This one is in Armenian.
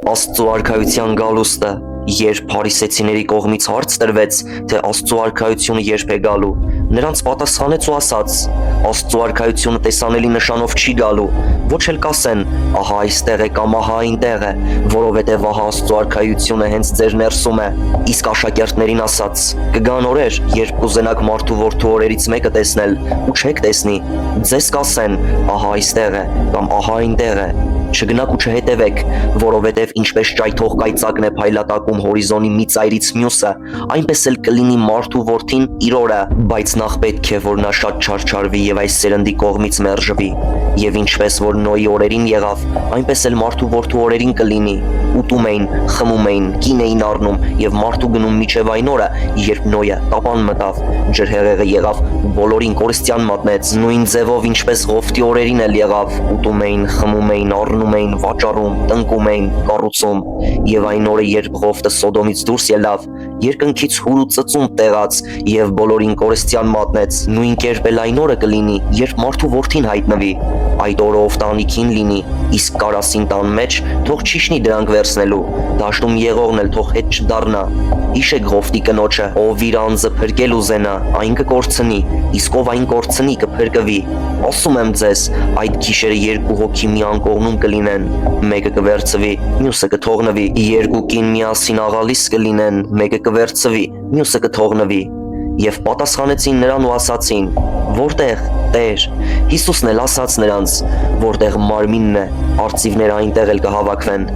Աստծո արքայության գալուստը, երբ փարիսեցիների կողմից հարց տրվեց, թե Աստծո արքայությունը երբ է գալու, նրանց պատասխանեց ու ասաց. Աստծո արքայությունը տեսանելի նշանով չի գալու, ոչ էլ կասեն, ահա այստեղ է կամ ահա այնտեղ է, որովհետև ահա Աստծո արքայությունը հենց ձեր ներսում է։ Իսկ աշակերտներին ասաց. կգան օրեր, երբ կուզենաք մարդու որդու օրերից մեկը տեսնել, ու չեք տեսնի, ձեզ կասեն, ահա այստեղ է կամ ահա այնտեղ է։ Չգնաք ու չհետևեք, որովհետև ինչպես ճայթող կայծակն է փայլատակում հորիզոնի մի ծայրից մյուսը, այնպես էլ կլինի մարդու որդին իր օրը, բայց նախ պետք է, որ նա շատ չարչարվի եւ այս սերնդի կողմից մերժվի։ Եվ ինչպես որ Նոյի օրերին եղավ, այնպես էլ մարդու որդու օրերին կլինի։ Ուտում էին, խմում էին, կին էին առնում եւ մարդու գնում միջև այն օրը, երբ Նոյը տապան մտավ, ջրհեղեղը եղավ ու բոլորին կորստյան մատնեց, նույն ձևով ինչպես Ղովտի օրերին էլ եղավ, ուտում էին, խմում էին, առնում էին, վաճառում, տնկում էին, կառուցում։ Եվ այն օրը, երբ Ղովտը Սոդոմից դուրս ելավ, երկնքից հուր ու ծծում տեղաց եւ բոլորին կորստյան մատնեց, նույն կերպ էլ այն օրը կլինի, երբ մարդու որդին հայտնվի։ Այդ օրը ով տանիքին լինի, իսկ կարասին տան մեջ թող չիշնի դրանք վերցնելու, դաշտում եղողն էլ թող հետ չդառնա։ Հիշեք Ղովտի կնոջը, ով իր անձը փրկել ուզենա, այն կկորցնի, իսկ ով այն կորցնի կփրկվի։ Ասում եմ ձեզ, այդ գիշերը երկու հոգի մի անկողնում կլինեն, մեկը կվերցվի, մյուսը կթողնվի, երկու կին միասին աղալիս կլինեն, մեկը կվերցվի, մյուսը կթողնվի։ Եվ պատասխանեցին նրան ու ասացին. Որտեղ, Տեր։ Հիսուսն էլ ասաց նրանց, որտեղ մարմինն է, արծիվները այնտեղ էլ կհավաքվեն։